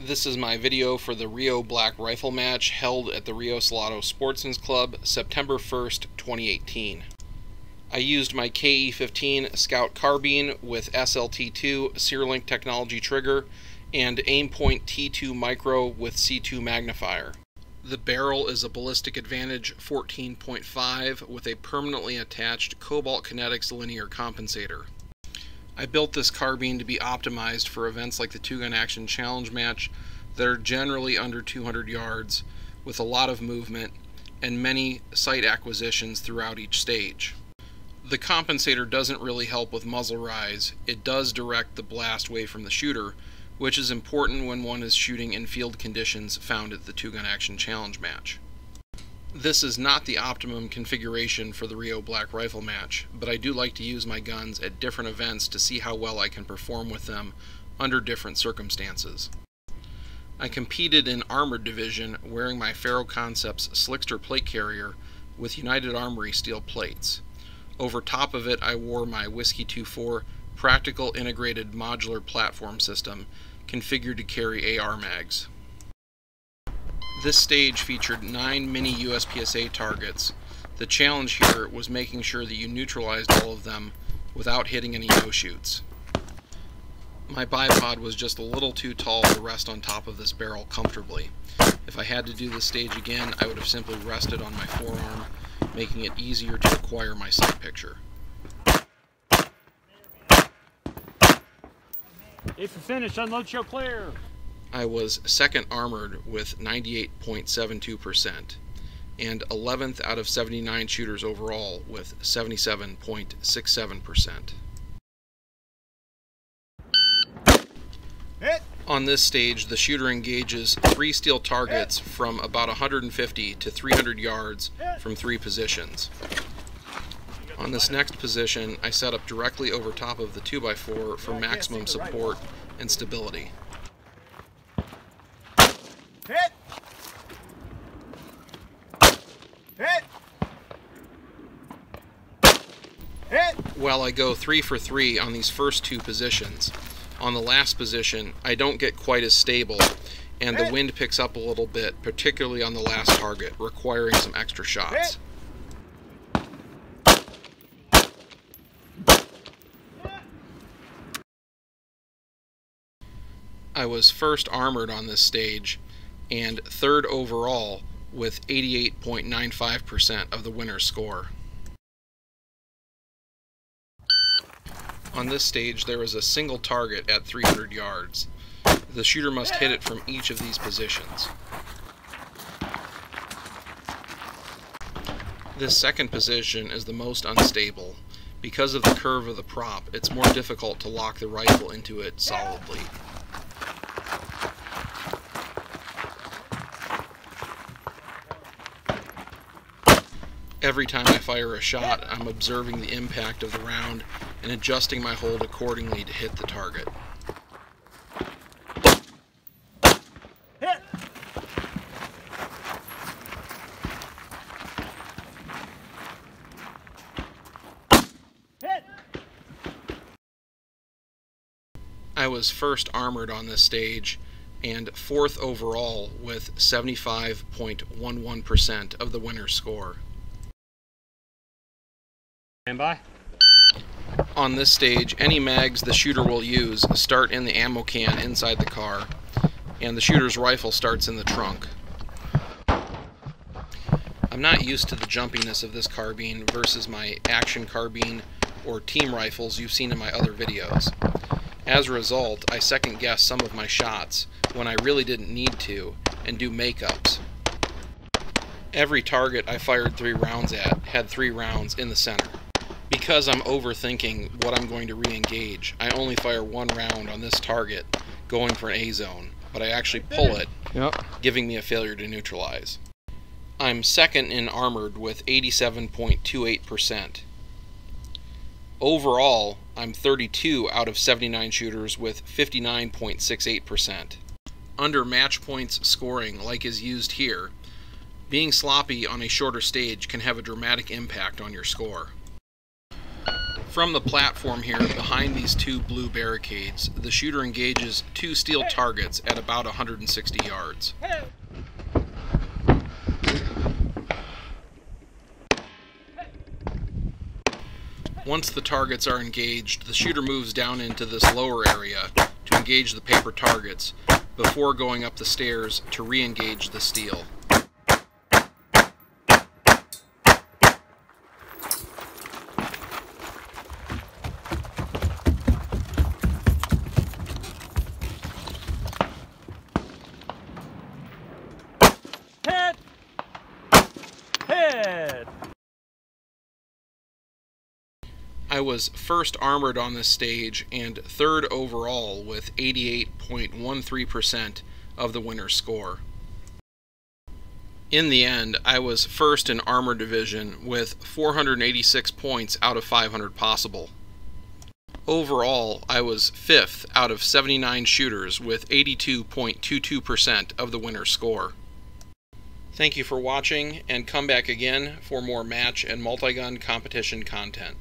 This is my video for the Rio Black Rifle match held at the Rio Salado Sportsman's Club, September 1st, 2018. I used my KE-15 Scout Carbine with SLT2 Ceralink technology trigger and Aimpoint T2 Micro with C2 Magnifier. The barrel is a Ballistic Advantage 14.5 with a permanently attached Cobalt Kinetics linear compensator. I built this carbine to be optimized for events like the Two-Gun Action Challenge match that are generally under 200 yards with a lot of movement and many sight acquisitions throughout each stage. The compensator doesn't really help with muzzle rise. It does direct the blast away from the shooter, which is important when one is shooting in field conditions found at the Two-Gun Action Challenge match. This is not the optimum configuration for the Rio Black Rifle match, but I do like to use my guns at different events to see how well I can perform with them under different circumstances. I competed in Armored Division wearing my Ferro Concepts Slickster plate carrier with United Armory Steel plates. Over top of it I wore my Whiskey 2-4 Practical Integrated Modular Platform System configured to carry AR mags. This stage featured 9 mini USPSA targets. The challenge here was making sure that you neutralized all of them without hitting any no-shoots. My bipod was just a little too tall to rest on top of this barrel comfortably. If I had to do this stage again, I would have simply rested on my forearm, making it easier to acquire my sight picture. If you're finished, unload, show clear. I was second armored with 98.72% and 11th out of 79 shooters overall with 77.67%. Hit. On this stage, the shooter engages 3 steel targets from about 150 to 300 yards from 3 positions. On this next position, I set up directly over top of the 2x4 for maximum support and stability. Hit! Hit! Hit! While I go 3 for 3 on these first 2 positions, on the last position I don't get quite as stable and the wind picks up a little bit, particularly on the last target, requiring some extra shots. I was first armored on this stage and third overall with 88.95% of the winner's score. On this stage there is a single target at 300 yards. The shooter must hit it from each of these positions. This second position is the most unstable. Because of the curve of the prop, it's more difficult to lock the rifle into it solidly. Every time I fire a shot, I'm observing the impact of the round and adjusting my hold accordingly to hit the target. Hit. Hit. I was first armored on this stage and 4th overall with 75.11% of the winner's score. Stand by. On this stage, any mags the shooter will use start in the ammo can inside the car, and the shooter's rifle starts in the trunk. I'm not used to the jumpiness of this carbine versus my action carbine or team rifles you've seen in my other videos. As a result, I second-guess some of my shots when I really didn't need to and do makeups. Every target I fired 3 rounds at had 3 rounds in the center. Because I'm overthinking what I'm going to re-engage, I only fire 1 round on this target, going for an A-zone, but I actually pull it, giving me a failure to neutralize. I'm second in armored with 87.28%. Overall, I'm 32 out of 79 shooters with 59.68%. Under match points scoring, like is used here, being sloppy on a shorter stage can have a dramatic impact on your score. From the platform here, behind these two blue barricades, the shooter engages two steel targets at about 160 yards. Once the targets are engaged, the shooter moves down into this lower area to engage the paper targets before going up the stairs to re-engage the steel. I was first armored on this stage and third overall with 88.13% of the winner's score. In the end, I was first in Armor Division with 486 points out of 500 possible. Overall, I was 5th out of 79 shooters with 82.22% of the winner's score. Thank you for watching, and come back again for more match and multi-gun competition content.